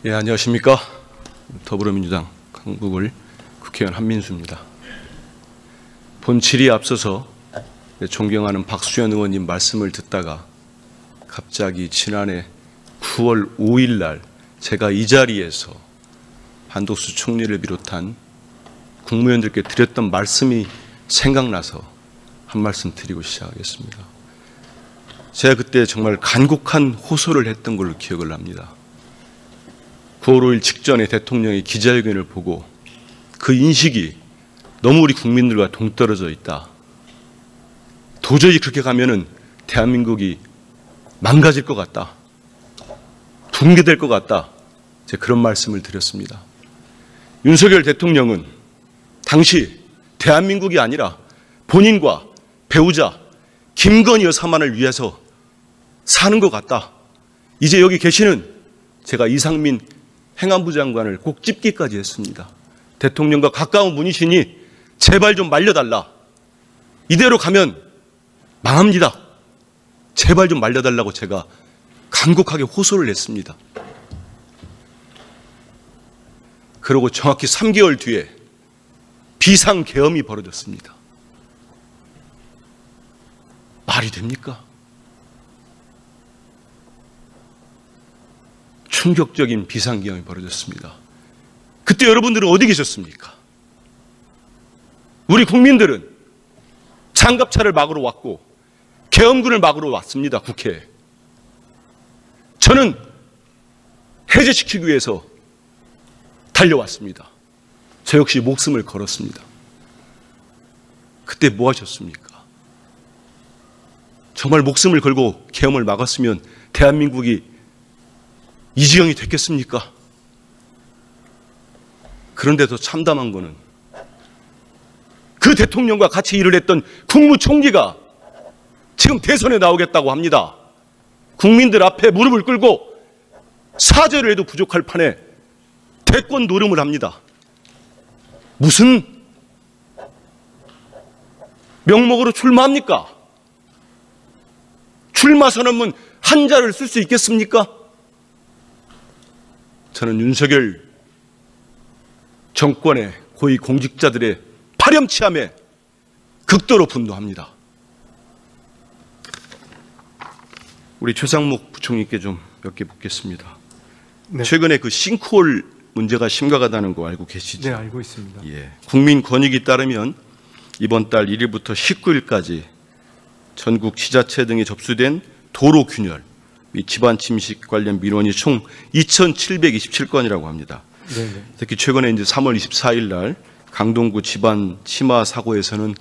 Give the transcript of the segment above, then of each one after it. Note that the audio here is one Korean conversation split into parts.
예, 안녕하십니까. 더불어민주당 강북을 국회의원 한민수입니다. 본질이 앞서서 존경하는 박수현 의원님 말씀을 듣다가 갑자기 지난해 9월 5일 날 제가 이 자리에서 한덕수 총리를 비롯한 국무위원들께 드렸던 말씀이 생각나서 한 말씀 드리고 시작하겠습니다. 제가 그때 정말 간곡한 호소를 했던 걸로 기억을 합니다. 9월 5일 직전에 대통령이 기자회견을 보고 그 인식이 너무 우리 국민들과 동떨어져 있다. 도저히 그렇게 가면은 대한민국이 망가질 것 같다. 붕괴될 것 같다. 제가 그런 말씀을 드렸습니다. 윤석열 대통령은 당시 대한민국이 아니라 본인과 배우자 김건희 여사만을 위해서 사는 것 같다. 이제 여기 계시는 제가 이상민 행안부 장관을 꼭 찝기까지 했습니다. 대통령과 가까운 분이시니 제발 좀 말려달라. 이대로 가면 망합니다. 제발 좀 말려달라고 제가 간곡하게 호소를 했습니다. 그러고 정확히 3개월 뒤에 비상계엄이 벌어졌습니다. 말이 됩니까? 충격적인 비상계엄이 벌어졌습니다. 그때 여러분들은 어디 계셨습니까? 우리 국민들은 장갑차를 막으러 왔고 계엄군을 막으러 왔습니다. 국회에. 저는 해제시키기 위해서 달려왔습니다. 저 역시 목숨을 걸었습니다. 그때 뭐 하셨습니까? 정말 목숨을 걸고 계엄을 막았으면 대한민국이 이 지경이 됐겠습니까? 그런데 더 참담한 거는 그 대통령과 같이 일을 했던 국무총리가 지금 대선에 나오겠다고 합니다. 국민들 앞에 무릎을 꿇고 사죄를 해도 부족할 판에 대권 노름을 합니다. 무슨 명목으로 출마합니까? 출마 선언문 한 자를 쓸 수 있겠습니까? 저는 윤석열 정권의 고위 공직자들의 파렴치함에 극도로 분노합니다. 우리 최상목 부총리께 좀 몇 개 묻겠습니다. 네. 최근에 그 싱크홀 문제가 심각하다는 거 알고 계시죠? 네, 알고 있습니다. 예. 국민권익위 따르면 이번 달 1일부터 19일까지 전국 지자체 등에 접수된 도로 균열 및 집안 침식 관련 민원이 총 2,727건이라고 합니다. 네네. 특히 최근에 이제 3월 24일 날 강동구 집안 치마 사고에서는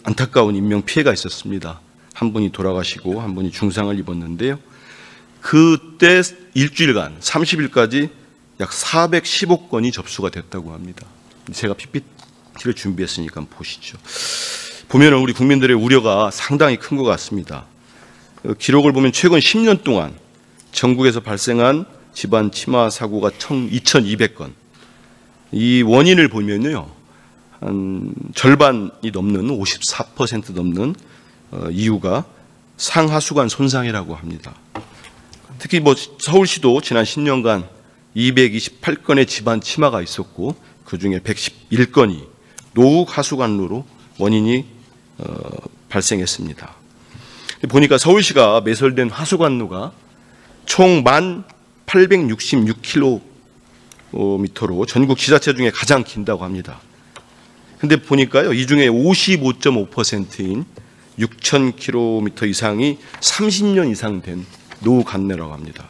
안타까운 인명 피해가 있었습니다. 한 분이 돌아가시고 한 분이 중상을 입었는데요. 그때 일주일간 30일까지 약 415건이 접수가 됐다고 합니다. 제가 PPT를 준비했으니까 한번 보시죠. 보면 우리 국민들의 우려가 상당히 큰 것 같습니다. 기록을 보면 최근 10년 동안 전국에서 발생한 집안 치마 사고가 총 2,200건. 이 원인을 보면요, 한 절반이 넘는 54% 넘는 이유가 상하수관 손상이라고 합니다. 특히 서울시도 지난 10년간 228건의 집안 치마가 있었고 그 중에 111건이 노후 하수관로로 원인이 발생했습니다. 보니까 서울시가 매설된 하수관로가 총 1,866km로 전국 지자체 중에 가장 긴다고 합니다. 근데 보니까요, 이 중에 55.5%인 6,000km 이상이 30년 이상 된 노후 관내라고 합니다.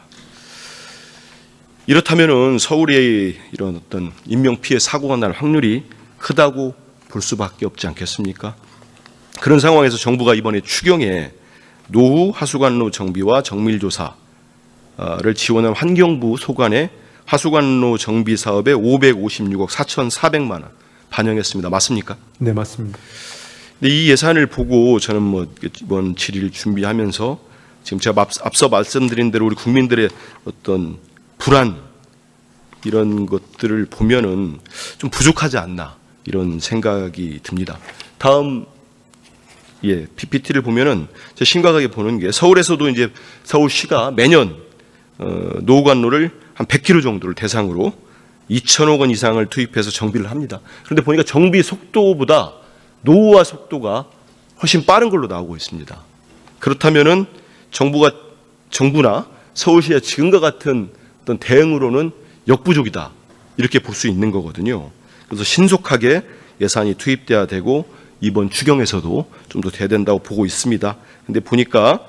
이렇다면은 서울의 이런 어떤 인명피해 사고가 날 확률이 크다고 볼 수밖에 없지 않겠습니까? 그런 상황에서 정부가 이번에 추경에 노후 하수관로 정비와 정밀조사를 지원한 환경부 소관에 하수관로 정비 사업에 556억 4,400만 원 반영했습니다. 맞습니까? 네, 맞습니다. 근데 이 예산을 보고 저는 이번 질의를 준비하면서 지금 제가 앞서 말씀드린 대로 우리 국민들의 어떤 불안 이런 것들을 보면은 좀 부족하지 않나 이런 생각이 듭니다. 다음 PPT를 보면은 심각하게 보는 게 서울에서도 이제 서울시가 매년 노후관로를 한 100km 정도를 대상으로 2천억 원 이상을 투입해서 정비를 합니다. 그런데 보니까 정비 속도보다 노후화 속도가 훨씬 빠른 걸로 나오고 있습니다. 그렇다면은 정부나 서울시의 지금과 같은 어떤 대응으로는 역부족이다, 이렇게 볼 수 있는 거거든요. 그래서 신속하게 예산이 투입돼야 되고 이번 추경에서도 좀 더 돼야 된다고 보고 있습니다. 근데 보니까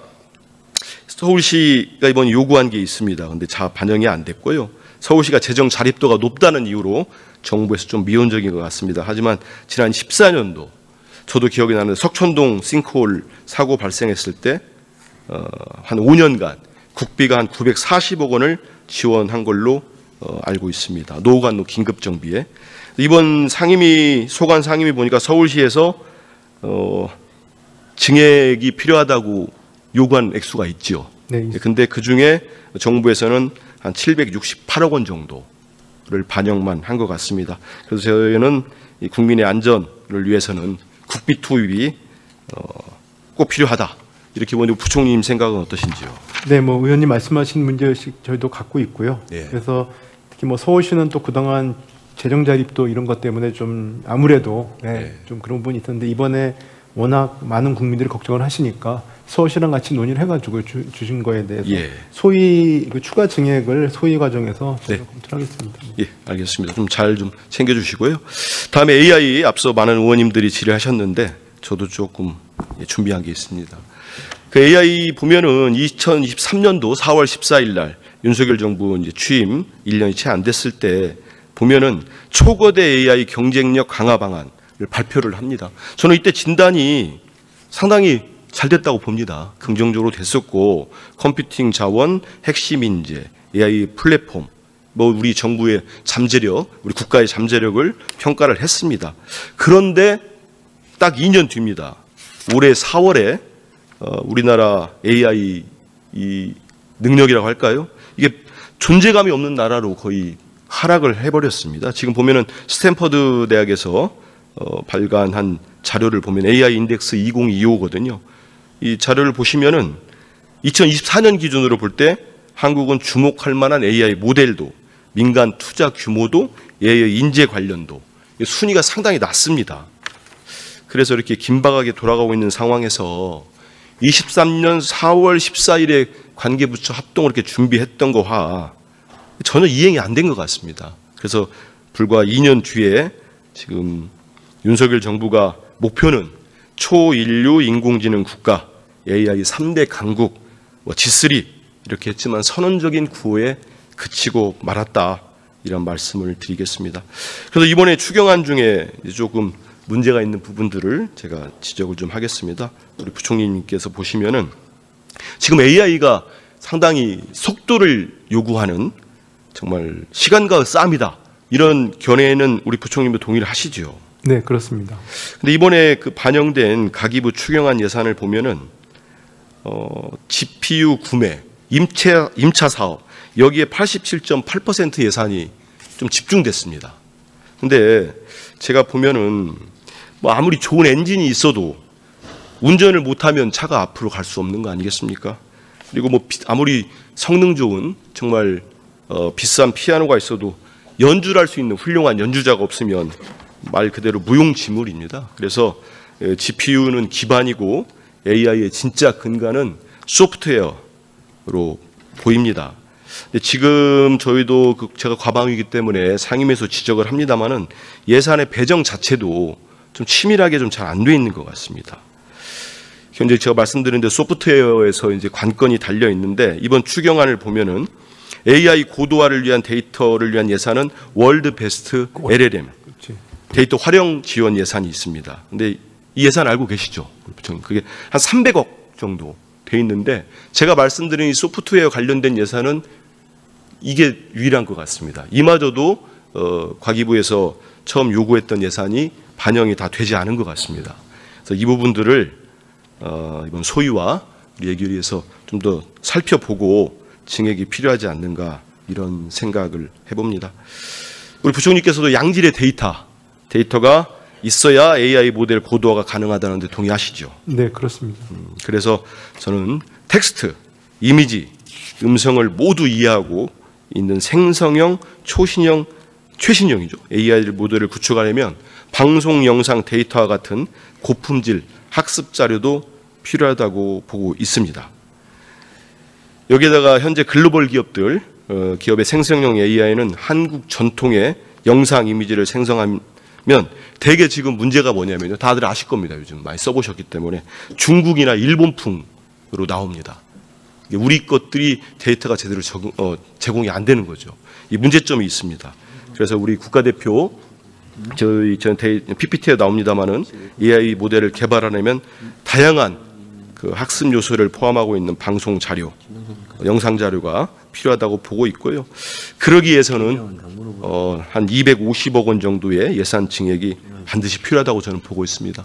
서울시가 이번 요구한 게 있습니다. 근데 반영이 안 됐고요. 서울시가 재정 자립도가 높다는 이유로 정부에서 좀 미온적인 것 같습니다. 하지만 지난 14년도 저도 기억이 나는 석천동 싱크홀 사고 발생했을 때 한 5년간 국비가 한 940억 원을 지원한 걸로 알고 있습니다. 노후관로 긴급 정비에. 이번 소관 상임위 보니까 서울시에서 증액이 필요하다고 요구한 액수가 있죠. 네. 근데 그 중에 정부에서는 한 768억 원 정도를 반영만 한 것 같습니다. 그래서 저희는 이 국민의 안전을 위해서는 국비 투입이 꼭 필요하다, 이렇게 보니 부총리님 생각은 어떠신지요? 네, 뭐 의원님 말씀하신 문제의식 저희도 갖고 있고요. 네. 그래서 특히 뭐 서울시는 또 그동안 재정 자립도 이런 것 때문에 좀 아무래도 좀 그런 부분이 있었는데, 이번에 워낙 많은 국민들이 걱정을 하시니까 서울시랑 같이 논의를 해가지고 주신 거에 대해서 소위 그 추가 증액을 소위 과정에서 검토하겠습니다. 예, 알겠습니다. 좀 잘 좀 챙겨주시고요. 다음에 AI, 앞서 많은 의원님들이 질의하셨는데 저도 조금 준비한 게 있습니다. 그 AI 보면은 2023년도 4월 14일 날 윤석열 정부 이제 취임 1년이 채 안 됐을 때 보면은 초거대 AI 경쟁력 강화 방안을 발표를 합니다. 저는 이때 진단이 상당히 잘 됐다고 봅니다. 긍정적으로 됐었고, 컴퓨팅 자원, 핵심 인재, AI 플랫폼, 뭐 우리 정부의 잠재력, 우리 국가의 잠재력을 평가를 했습니다. 그런데 딱 2년 뒤입니다. 올해 4월에 우리나라 AI 이 능력이라고 할까요? 이게 존재감이 없는 나라로 거의 하락을 해버렸습니다. 지금 보면은 스탠퍼드 대학에서 발간한 자료를 보면 AI 인덱스 2025거든요. 이 자료를 보시면은 2024년 기준으로 볼 때 한국은 주목할 만한 AI 모델도, 민간 투자 규모도, AI 인재 관련도 순위가 상당히 낮습니다. 그래서 이렇게 긴박하게 돌아가고 있는 상황에서 23년 4월 14일에 관계부처 합동을 이렇게 준비했던 거와 전혀 이행이 안 된 것 같습니다. 그래서 불과 2년 뒤에 지금 윤석열 정부가 목표는 초인류 인공지능 국가, AI 3대 강국, G3 이렇게 했지만 선언적인 구호에 그치고 말았다, 이런 말씀을 드리겠습니다. 그래서 이번에 추경안 중에 조금 문제가 있는 부분들을 제가 지적을 좀 하겠습니다. 우리 부총리님께서 보시면은 지금 AI가 상당히 속도를 요구하는 정말 시간과 싸움이다, 이런 견해에는 우리 부총리도 동의를 하시죠? 네, 그렇습니다. 근데 이번에 그 반영된 가기부 추경안 예산을 보면은 GPU 구매, 임차 사업, 여기에 87.8% 예산이 좀 집중됐습니다. 근데 제가 보면은 뭐 아무리 좋은 엔진이 있어도 운전을 못하면 차가 앞으로 갈 수 없는 거 아니겠습니까? 그리고 뭐 아무리 성능 좋은 정말 비싼 피아노가 있어도 연주를 할 수 있는 훌륭한 연주자가 없으면 말 그대로 무용지물입니다. 그래서 GPU는 기반이고 AI의 진짜 근간은 소프트웨어로 보입니다. 근데 지금 저희도 제가 과방위이기 때문에 상임위에서 지적을 합니다만은 예산의 배정 자체도 좀 치밀하게 좀 잘 안 돼 있는 것 같습니다. 현재 제가 말씀드렸는데 소프트웨어에서 이제 관건이 달려 있는데, 이번 추경안을 보면은 AI 고도화를 위한 데이터를 위한 예산은 월드 베스트 LLM 데이터 활용 지원 예산이 있습니다. 근데 이 예산 알고 계시죠? 그게 한 300억 정도 돼 있는데, 제가 말씀드린 이 소프트웨어 관련된 예산은 이게 유일한 것 같습니다. 이마저도 과기부에서 처음 요구했던 예산이 반영이 다 되지 않은 것 같습니다. 그래서 이 부분들을 이번 소위와 우리 예결위에서 좀 더 살펴보고 증액이 필요하지 않는가, 이런 생각을 해봅니다. 우리 부총리께서도 양질의 데이터가 있어야 AI 모델 고도화가 가능하다는 데 동의하시죠? 네, 그렇습니다. 그래서 저는 텍스트, 이미지, 음성을 모두 이해하고 있는 생성형, 초신형, 최신형이죠. AI 모델을 구축하려면 방송 영상 데이터와 같은 고품질 학습 자료도 필요하다고 보고 있습니다. 여기에다가 현재 글로벌 기업들, 기업의 생성형 AI는 한국 전통의 영상 이미지를 생성하면 대개 지금 문제가 뭐냐면요. 다들 아실 겁니다. 요즘 많이 써보셨기 때문에 중국이나 일본풍으로 나옵니다. 우리 것들이 데이터가 제대로 제공이 안 되는 거죠. 이 문제점이 있습니다. 그래서 우리 국가대표 저희 PPT에 나옵니다만은 AI 모델을 개발하려면 다양한 그 학습 요소를 포함하고 있는 방송 자료, 영상 자료가 필요하다고 보고 있고요. 그러기 위해서는 한 250억 원 정도의 예산 증액이 반드시 필요하다고 저는 보고 있습니다.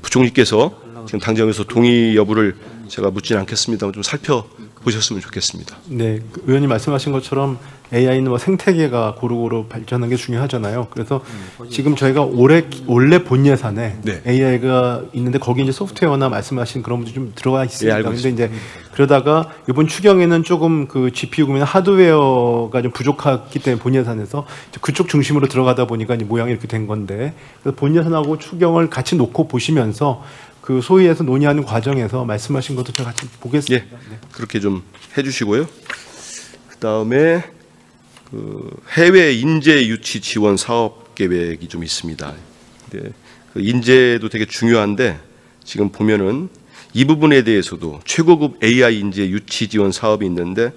부총리께서 지금 당정에서 동의 여부를 제가 묻지는 않겠습니다만 좀 살펴보셨으면 좋겠습니다. 네, 의원님 말씀하신 것처럼 AI는 뭐 생태계가 고루고루 발전하는 게 중요하잖아요. 그래서 지금 저희가 원래 본 예산에 네. AI가 있는데 거기 이제 소프트웨어나 말씀하신 그런 분들이 좀 들어가 있습니다. 네, 그런데 이제 그러다가 이번 추경에는 조금 그 GPU 구매나 하드웨어가 좀 부족했기 때문에 본 예산에서 그쪽 중심으로 들어가다 보니까 이제 모양이 이렇게 된 건데, 그래서 본 예산하고 추경을 같이 놓고 보시면서 그 소위에서 논의하는 과정에서 말씀하신 것도 제가 같이 보겠습니다. 예, 그렇게 좀 해주시고요. 그 다음에 그 해외 인재 유치 지원 사업 계획이 좀 있습니다. 네, 그 인재도 되게 중요한데 지금 보면은 이 부분에 대해서도 최고급 AI 인재 유치 지원 사업이 있는데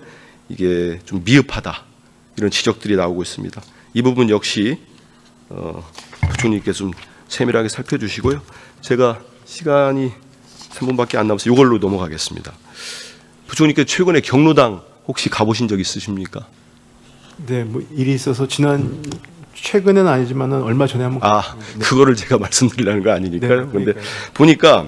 이게 좀 미흡하다 이런 지적들이 나오고 있습니다. 이 부분 역시 부총리께서 좀 세밀하게 살펴주시고요. 제가 시간이 3분밖에 안 남아서 이걸로 넘어가겠습니다. 부총리께서 최근에 경로당 혹시 가보신 적 있으십니까? 네, 뭐 일이 있어서 최근에는 아니지만은 얼마 전에 한번. 네. 그거를 제가 말씀드리려는 거 아니니까요. 그런데 보니까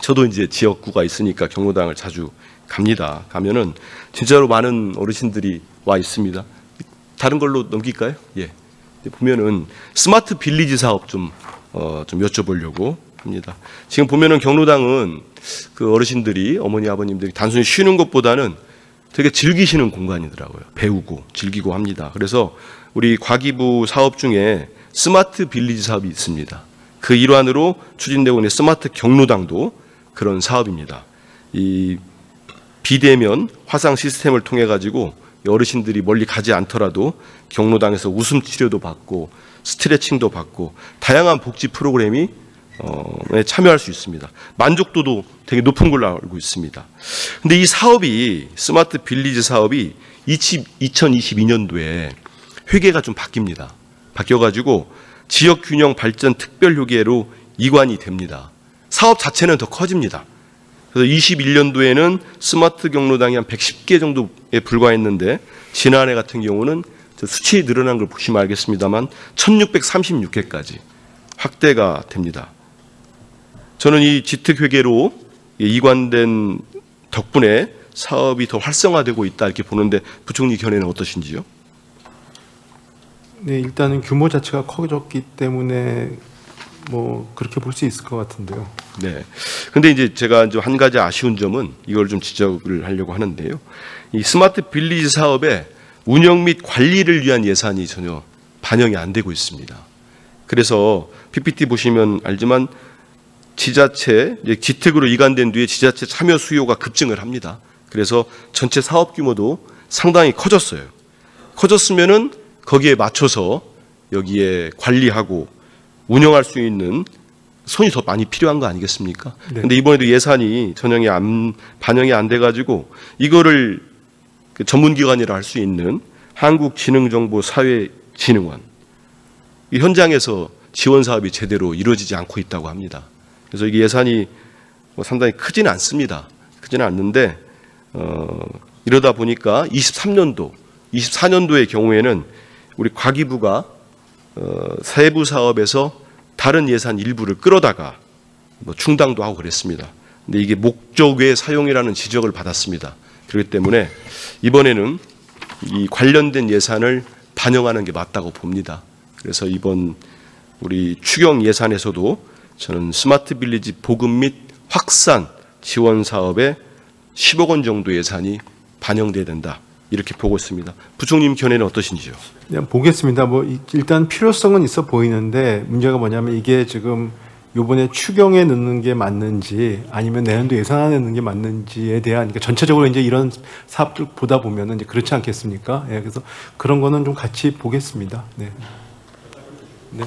저도 이제 지역구가 있으니까 경로당을 자주 갑니다. 가면은 진짜로 많은 어르신들이 와 있습니다. 다른 걸로 넘길까요? 예. 보면은 스마트 빌리지 사업 좀 여쭤보려고 합니다. 지금 보면은 경로당은 그 어르신들이 어머니 아버님들이 단순히 쉬는 것보다는 되게 즐기시는 공간이더라고요. 배우고 즐기고 합니다. 그래서 우리 과기부 사업 중에 스마트 빌리지 사업이 있습니다. 그 일환으로 추진되고 있는 스마트 경로당도 그런 사업입니다. 이 비대면 화상 시스템을 통해 가지고 어르신들이 멀리 가지 않더라도 경로당에서 웃음 치료도 받고 스트레칭도 받고 다양한 복지 프로그램이 참여할 수 있습니다. 만족도도 되게 높은 걸로 알고 있습니다. 근데 이 사업이 스마트 빌리지 사업이 2022년도에 회계가 좀 바뀝니다. 바뀌어가지고 지역균형 발전 특별회계로 이관이 됩니다. 사업 자체는 더 커집니다. 그래서 21년도에는 스마트 경로당이 한 110개 정도에 불과했는데 지난해 같은 경우는 수치 늘어난 걸 보시면 알겠습니다만 1636개까지 확대가 됩니다. 저는 이 지특회계로 이관된 덕분에 사업이 더 활성화되고 있다 이렇게 보는데 부총리 견해는 어떠신지요? 네, 일단은 규모 자체가 커졌기 때문에 뭐 그렇게 볼 수 있을 것 같은데요. 네. 근데 이제 제가 좀 한 가지 아쉬운 점은 이걸 좀 지적을 하려고 하는데요. 이 스마트 빌리지 사업의 운영 및 관리를 위한 예산이 전혀 반영이 안 되고 있습니다. 그래서 PPT 보시면 알지만 지자체, 지특으로 이관된 뒤에 지자체 참여 수요가 급증을 합니다. 그래서 전체 사업 규모도 상당히 커졌어요. 커졌으면은 거기에 맞춰서 여기에 관리하고 운영할 수 있는 손이 더 많이 필요한 거 아니겠습니까? 네. 근데 이번에도 예산이 반영이 안 돼가지고 이거를 전문기관이라 할 수 있는 한국지능정보사회진흥원 이 현장에서 지원 사업이 제대로 이루어지지 않고 있다고 합니다. 그래서 이게 예산이 상당히 크지는 않습니다. 크지는 않는데 이러다 보니까 24년도의 경우에는 우리 과기부가 세부 사업에서 다른 예산 일부를 끌어다가 충당도 하고 그랬습니다. 근데 이게 목적 외 사용이라는 지적을 받았습니다. 그렇기 때문에 이번에는 이 관련된 예산을 반영하는 게 맞다고 봅니다. 그래서 이번 우리 추경 예산에서도 저는 스마트 빌리지 보급 및 확산 지원 사업에 10억 원 정도 예산이 반영돼야 된다. 이렇게 보고 있습니다. 부총님 견해는 어떠신지요? 그냥 보겠습니다. 뭐 일단 필요성은 있어 보이는데 문제가 뭐냐면 이게 지금 요번에 추경에 넣는 게 맞는지 아니면 내년도 예산안에 넣는 게 맞는지에 대한 그러니까 전체적으로 이제 이런 사업들 보다 보면은 이제 그렇지 않겠습니까? 예, 그래서 그런 거는 좀 같이 보겠습니다. 네. 네.